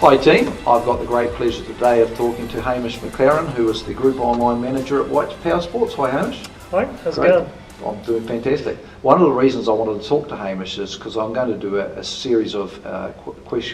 Hi team, I've got the great pleasure today of talking to Hamish McLaren, who is the Group Online Manager at Whites Powersports. Hi Hamish. Hi, how's it going? I'm doing fantastic. One of the reasons I wanted to talk to Hamish is because I'm going to do a series of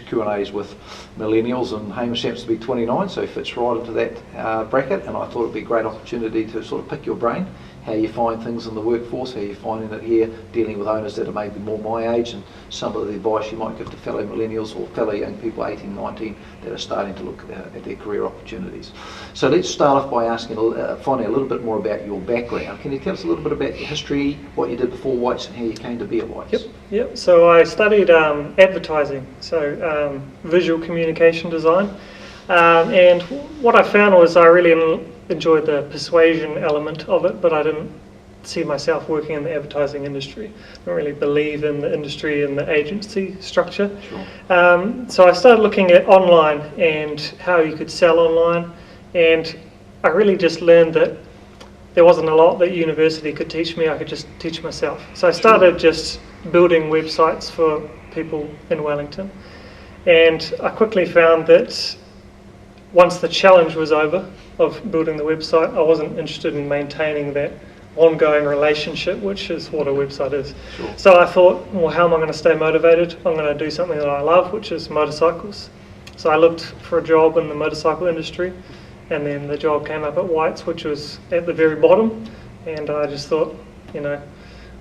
Q&As with millennials, and Hamish happens to be 29, so he fits right into that bracket, and I thought it'd be a great opportunity to sort of pick your brain, how you find things in the workforce, how you're finding it here, dealing with owners that are maybe more my age, and some of the advice you might give to fellow millennials or fellow young people 18, 19 that are starting to look at their career opportunities. So let's start off by asking, finding a little bit more about your background. Can you tell us a little bit about your history, what you did before Whites and how you came to be at Whites? Yep. So I studied advertising, so visual communication design, and what I found was I really enjoyed the persuasion element of it, but I didn't see myself working in the advertising industry. I don't really believe in the industry and the agency structure. Sure. So I started looking at online and how you could sell online, and I really just learned that there wasn't a lot that university could teach me. I could just teach myself. So I started just building websites for people in Wellington, and I quickly found that once the challenge was over of building the website, I wasn't interested in maintaining that ongoing relationship, which is what a website is. Sure. So I thought, well, how am I going to stay motivated? I'm going to do something that I love, which is motorcycles. So I looked for a job in the motorcycle industry, and then the job came up at Whites, which was at the very bottom, and I just thought,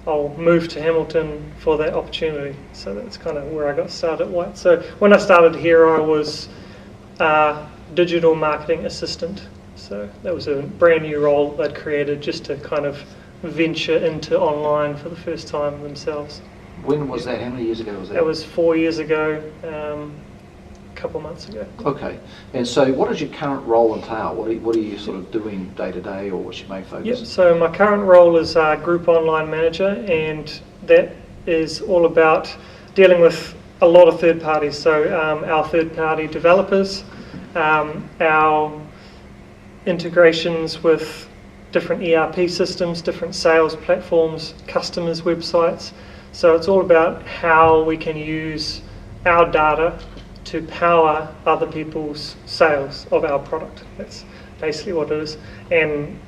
I'll move to Hamilton for that opportunity. So that's kind of where I got started at Whites. So when I started here, I was digital marketing assistant. So that was a brand new role they'd created just to kind of venture into online for the first time themselves. When was that? How many years ago was that? That was 4 years ago, a couple of months ago. Okay. And so what does your current role entail? What are you sort of doing day to day, or what's your main focus? Yep. So my current role is Group Online Manager, and that is all about dealing with a lot of third parties. So our third party developers, our integrations with different ERP systems, different sales platforms, customers' websites. So it's all about how we can use our data to power other people's sales of our product. That's basically what it is. And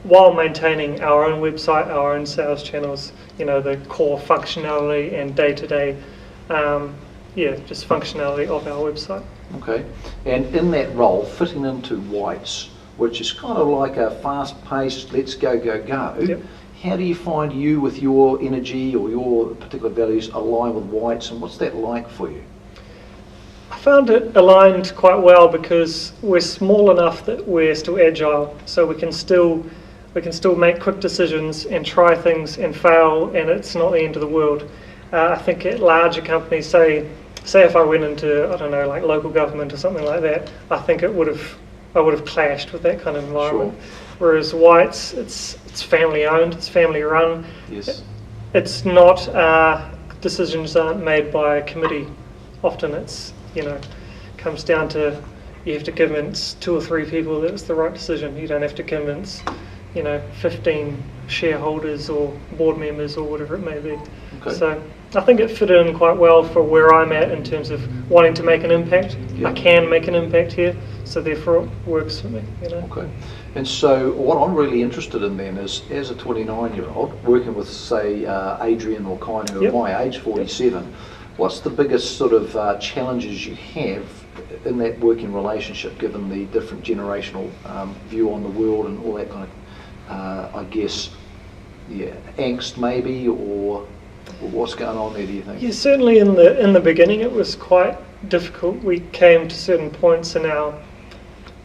while maintaining our own website, our own sales channels, the core functionality and day-to-day, just functionality of our website. Okay. And in that role, fitting into Whites, which is kind of like a fast-paced, let's go. Yep. How do you find you with your energy or your particular values align with Whites, and what's that like for you? I found it aligned quite well because we're small enough that we're still agile, so we can still make quick decisions and try things and fail, and it's not the end of the world. I think at larger companies, say if I went into, like local government or something like that, I think I would have clashed with that kind of environment. Sure. Whereas Whites, it's family owned, it's family run. Yes. It's not, decisions aren't made by a committee. Often it's, comes down to, you have to convince 2 or 3 people that it's the right decision. You don't have to convince, 15 shareholders or board members or whatever it may be. Okay. So I think it fit in quite well for where I'm at in terms of wanting to make an impact. Yep. I can make an impact here, so therefore it works for me. Okay. And so what I'm really interested in then is, as a 29-year-old, working with, say, Adrian or Kine, who are my age, 47, what's the biggest sort of challenges you have in that working relationship, given the different generational view on the world and all that kind of, angst maybe, or what's going on there, do you think? Yeah, certainly in the beginning it was quite difficult. We came to certain points in our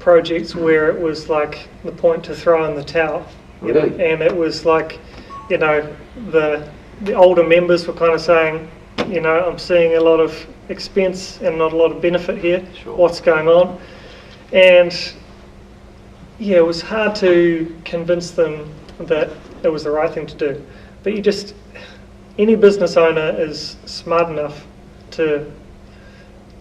projects where it was like the point to throw in the towel. Really? And it was like, the older members were kind of saying, I'm seeing a lot of expense and not a lot of benefit here. Sure. What's going on? And it was hard to convince them that it was the right thing to do. But any business owner is smart enough to,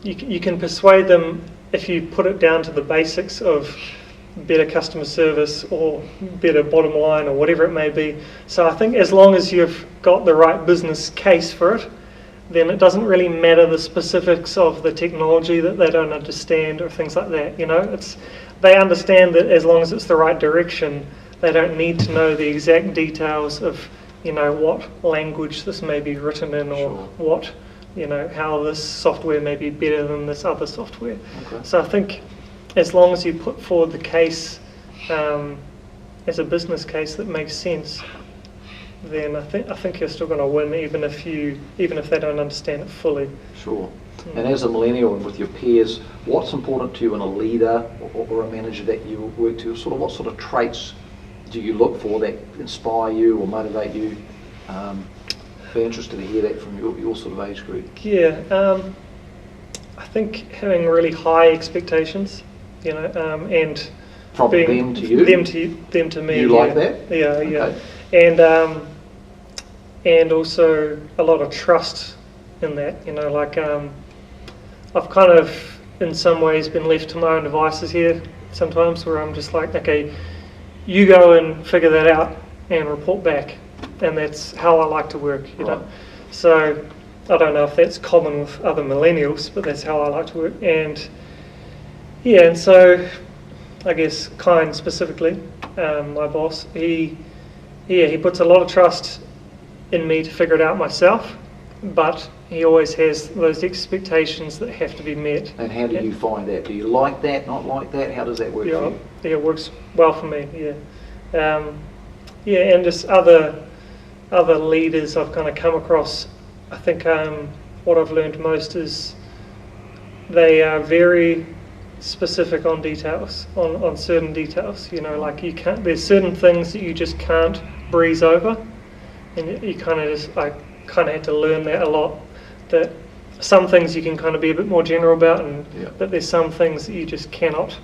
you can persuade them if you put it down to the basics of better customer service or better bottom line or whatever it may be. So I think as long as you've got the right business case for it, then it doesn't really matter the specifics of the technology that they don't understand or things like that. They understand that as long as it's the right direction, they don't need to know the exact details of what language this may be written in, or what how this software may be better than this other software. Okay. So I think as long as you put forward the case as a business case that makes sense, then I think you're still going to win, even if they don't understand it fully. Sure. And as a millennial and with your peers, what's important to you in a leader or a manager that you work to? What sort of traits do you look for that inspire you or motivate you? Be interested to hear that from your sort of age group. Yeah, I think having really high expectations, and from them to you, them to me. You like that? Yeah, okay. And also a lot of trust in that. I've kind of in some ways been left to my own devices here sometimes, where I'm just like, okay, you go and figure that out and report back, and that's how I like to work, Right. So I don't know if that's common with other millennials, but that's how I like to work. And so I guess Kine specifically, my boss, he puts a lot of trust in me to figure it out myself, but he always has those expectations that have to be met. And how do you find that? Do you like that, not like that? How does that work for you? Yeah, it works well for me, and just other leaders I've kind of come across. I think what I've learned most is they are very specific on details, on certain details. You can't. There's certain things that you just can't breeze over, and I kind of had to learn that a lot. That some things you can kind of be a bit more general about, and that there's some things that you just cannot.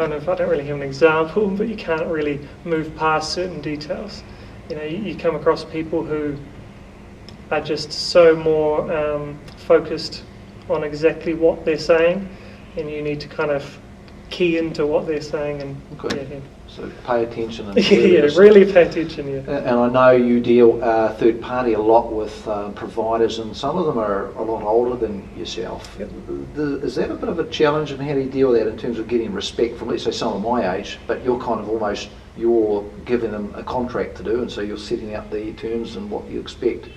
I don't really have an example, but you can't really move past certain details. You come across people who are just so more focused on exactly what they're saying, and you need to kind of key into what they're saying. And so pay attention. And really pay attention. And I know you deal third party a lot with providers, and some of them are a lot older than yourself. Yep. Is that a bit of a challenge, and how do you deal with that in terms of getting respect from, let's say, someone my age, but you're kind of you're giving them a contract to do, and so you're setting out the terms and what you expect.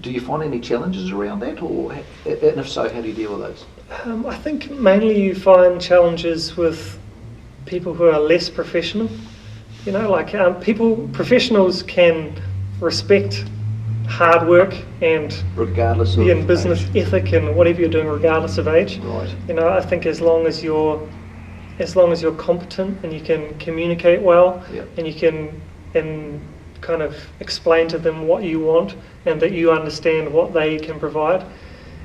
Do you find any challenges around that, and if so, how do you deal with those? I think mainly you find challenges with people who are less professional. Professionals can respect hard work and regardless of business age. Ethic and whatever you're doing, regardless of age. Right. I think as long as you're competent and you can communicate well, and you can kind of explain to them what you want and that you understand what they can provide.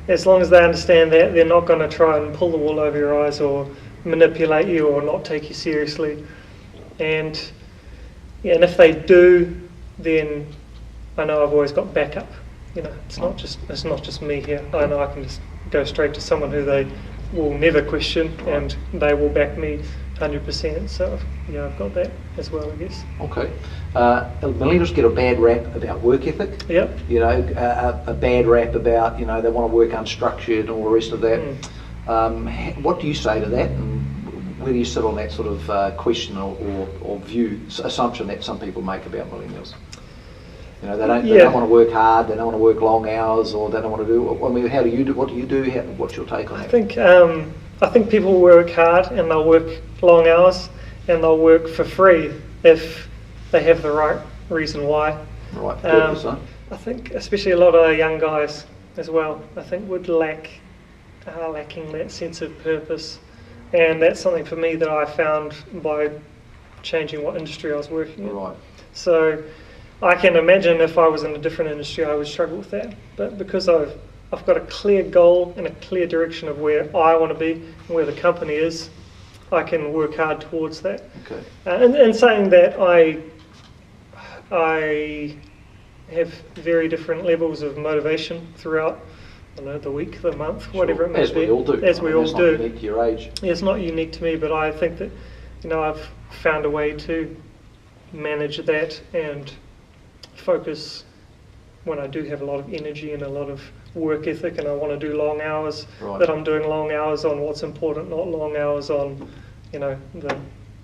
As long as they understand that, they're not going to try and pull the wool over your eyes or manipulate you or not take you seriously. And if they do, then I know I've always got backup. It's not just me here. I know I can just go straight to someone who they will never question, and they will back me 100%. So I've got that as well, I guess. Okay. Millennials get a bad rap about work ethic. Yep. A bad rap about they want to work unstructured and all the rest of that. What do you say to that, and where do you sit on that sort of question or view, assumption that some people make about millennials? They don't want to work hard, they don't want to work long hours, or they don't want to do. I mean, how do you do? What do you do? What's your take on that? I think people work hard and they'll work long hours and they'll work for free if they have the right reason why. Right. Purpose, huh? I think especially a lot of young guys as well, I think would lacking that sense of purpose, and that's something for me that I found by changing what industry I was working in. Right. So I can imagine if I was in a different industry I would struggle with that, but because I've got a clear goal and a clear direction of where I want to be and where the company is, I can work hard towards that. Okay. And saying that, I have very different levels of motivation throughout the week, the month, whatever it may be. As we all do. As we all do. It's not unique to your age. It's not unique to me, but I think that I've found a way to manage that and focus when I do have a lot of energy and a lot of work ethic and I want to do long hours, Right. that I'm doing long hours on what's important, not long hours on, the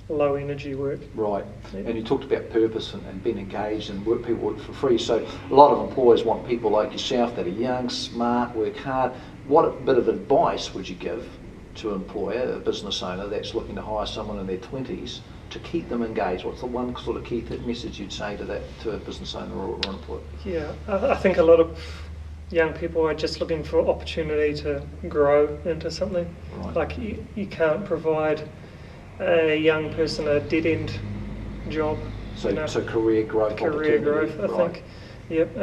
low energy work. Right. Yeah. And you talked about purpose and being engaged and people work for free. So a lot of employers want people like yourself that are young, smart, work hard. What bit of advice would you give to an employer, a business owner that's looking to hire someone in their 20s to keep them engaged? What's the one sort of key message you'd say to a business owner or an employer? Yeah, I think a lot of young people are just looking for opportunity to grow into something. Right. Like you can't provide a young person a dead-end job. So career growth. Career growth, I right. think. Yep.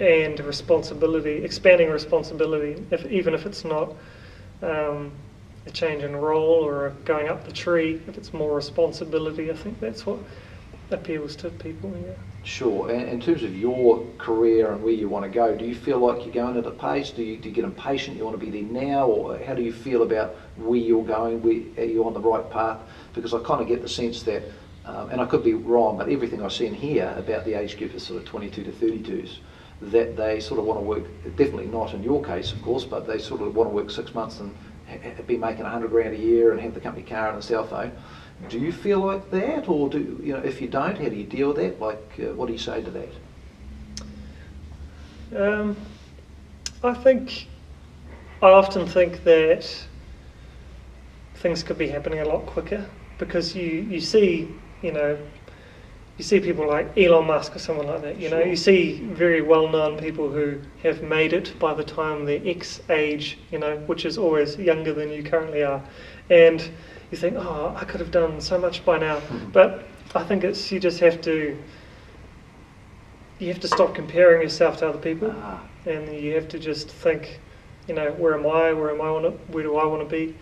And responsibility, expanding responsibility, even if it's not a change in role or going up the tree, if it's more responsibility, I think that's what appeals to people. Yeah. Sure. And in terms of your career and where you want to go, do you feel like you're going at a pace? Do you get impatient? You want to be there now? Or how do you feel about where you're going? Are you on the right path? Because I kind of get the sense that, and I could be wrong, but everything I see and hear about the age group is sort of 22 to 32s, that they sort of want to work, definitely not in your case, of course, but they sort of want to work 6 months and be making 100 grand a year and have the company car and a cell phone. Do you feel like that, or if you don't, how do you deal with that? Like, what do you say to that? I often think that things could be happening a lot quicker because you see people like Elon Musk or someone like that. Sure. You see very well-known people who have made it by the time they're X age, which is always younger than you currently are, and you think, oh, I could have done so much by now. Mm-hmm. But I think you just have to stop comparing yourself to other people, and you have to just think, where am I? Where do I want to be?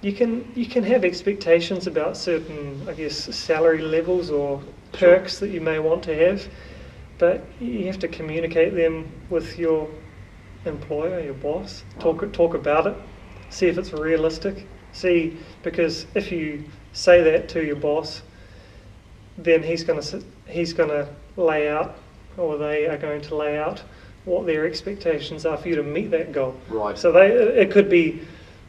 You can have expectations about certain, I guess, salary levels or perks that you may want to have, but you have to communicate them with your employer, your boss. Talk about it. See if it's realistic. Because if you say that to your boss, then he's going to lay out, or they are going to lay out what their expectations are for you to meet that goal. Right. So it could be,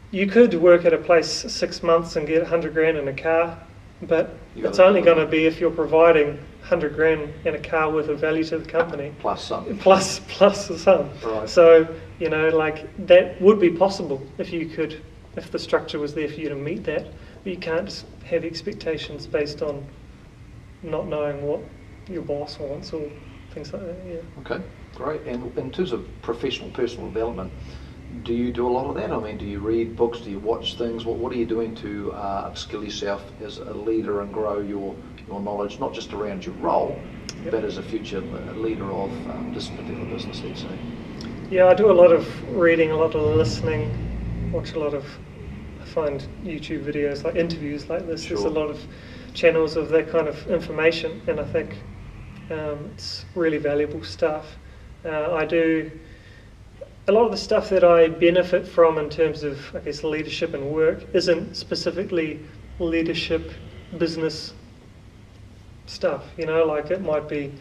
you could work at a place 6 months and get 100 grand in a car, but it's only going to be if you're providing 100 grand in a car worth of value to the company. Plus some. Plus some. Right. So, like that would be possible if the structure was there for you to meet that, but you can't just have expectations based on not knowing what your boss wants or things like that. Yeah. Okay, great. And in terms of personal development, do you do a lot of that? I mean, do you read books? Do you watch things? What are you doing to upskill yourself as a leader and grow your knowledge, not just around your role, Yep. but as a future leader of this particular business, let's say? Yeah, I do a lot of reading, a lot of listening, watch a lot of, I find YouTube videos, like interviews like this. Sure. There's a lot of channels of that kind of information, and I think it's really valuable stuff. I do a lot of the stuff that I benefit from in terms of, I guess, leadership and work isn't specifically leadership business stuff, like it might be,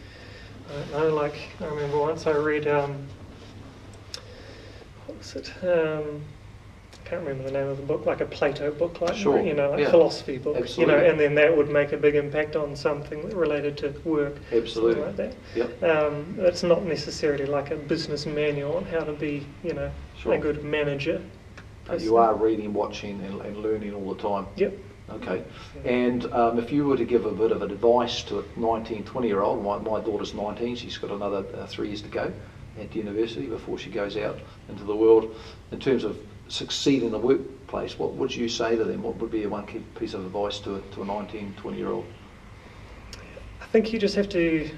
I don't know, like I remember once I read, what was it? I can't remember the name of the book, like a Plato book, like Sure. like philosophy book, Absolutely. and then that would make a big impact on something related to work, Absolutely. something like that. Yep. It's not necessarily like a business manual on how to be, Sure. a good manager. You are reading, watching, and learning all the time. Yep. Okay. And if you were to give a bit of advice to a 19, 20-year-old, my daughter's 19, she's got another 3 years to go at university before she goes out into the world, in terms of succeed in the workplace, what would you say to them? What would be one key piece of advice to a 19, 20-year-old? I think you just have to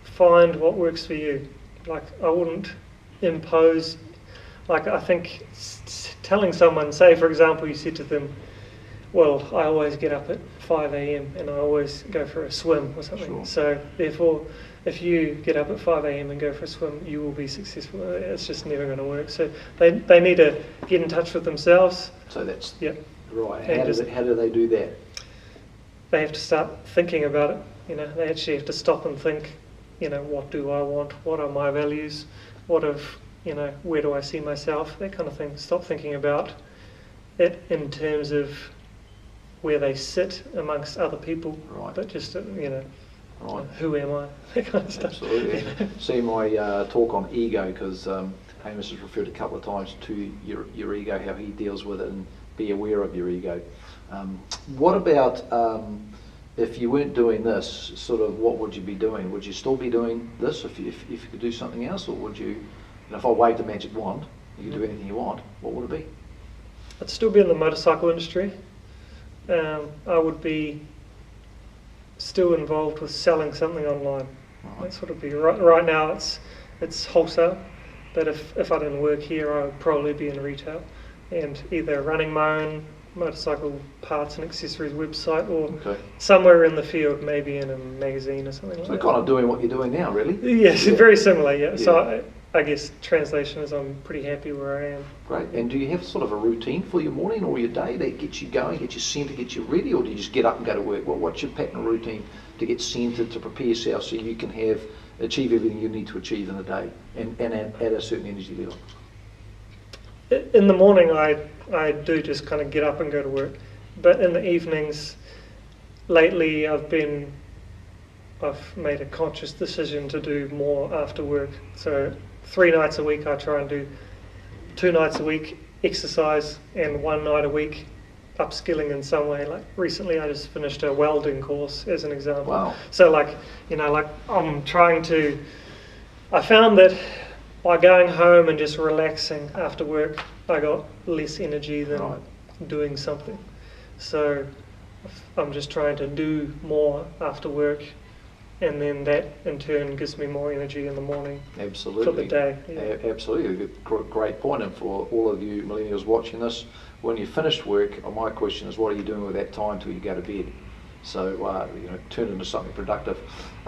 find what works for you. Like, I wouldn't impose, like, I think telling someone, say for example you said to them, well, I always get up at 5 a.m. and I always go for a swim or something. Sure. So therefore, if you get up at 5 a.m. and go for a swim, you will be successful. It's just never going to work. So they need to get in touch with themselves. So that's Yep. right. And How do they do that? They have to start thinking about it. They actually have to stop and think, what do I want? What are my values? Where do I see myself? That kind of thing. Stop thinking about it in terms of where they sit amongst other people, Right. but just, Right. who am I? That kind of stuff. Absolutely. See my talk on ego, because Hamish has referred a couple of times to your ego, how he deals with it, and be aware of your ego. What about if you weren't doing this, sort of what would you be doing? Would you still be doing this if you could do something else, or would you, if I waved a magic wand, you could do anything you want, what would it be? I'd still be in the motorcycle industry. I would be still involved with selling something online. Right. That's what it'd be. Right now it's wholesale, but if I didn't work here, I would probably be in retail and either running my own motorcycle parts and accessories website, or somewhere in the field, maybe in a magazine or something like that. So kind of doing what you're doing now, really? Yes, Yeah. very similar, yeah. Yeah. So I guess translation is I'm pretty happy where I am. Great. And do you have sort of a routine for your morning or your day that gets you going, gets you centred, gets you ready, or do you just get up and go to work? What's your pattern routine to get centred, to prepare yourself so you can achieve everything you need to achieve in the day and at a certain energy level? In the morning, I do just kind of get up and go to work, but in the evenings, lately I've made a conscious decision to do more after work. So 3 nights a week I try and do 2 nights a week exercise, and 1 night a week upskilling in some way. Like recently I just finished a welding course as an example. Wow. So I found that by going home and just relaxing after work, I got less energy than doing something. So I'm just trying to do more after work, and then that in turn gives me more energy in the morning. Absolutely. For the day. Yeah. Absolutely. Great point. And for all of you millennials watching this, when you finish work, my question is, what are you doing with that time till you go to bed? So, turn it into something productive.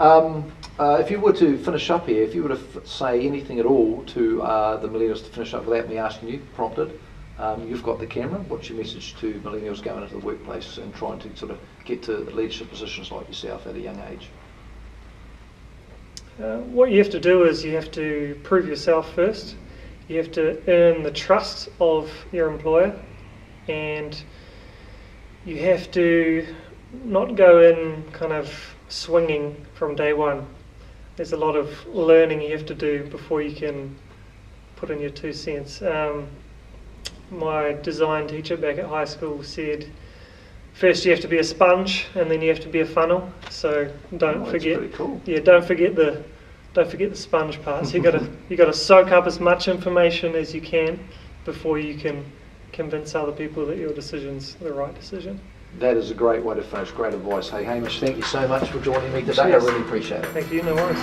If you were to finish up here, if you were to say anything at all to the millennials to finish up without me asking you, prompted, you've got the camera. What's your message to millennials going into the workplace and trying to sort of get to leadership positions like yourself at a young age? What you have to do is you have to prove yourself first. You have to earn the trust of your employer, and you have to not go in kind of swinging from day one. There's a lot of learning you have to do before you can put in your 2 cents. My design teacher back at high school said, first you have to be a sponge, and then you have to be a funnel. So don't forget. That's pretty cool. Yeah, don't forget the sponge parts. You gotta soak up as much information as you can before you can convince other people that your decision's the right decision. That is a great way to finish. Great advice. Hey Hamish, thank you so much for joining me today. Cheers. I really appreciate it. Thank you, no worries.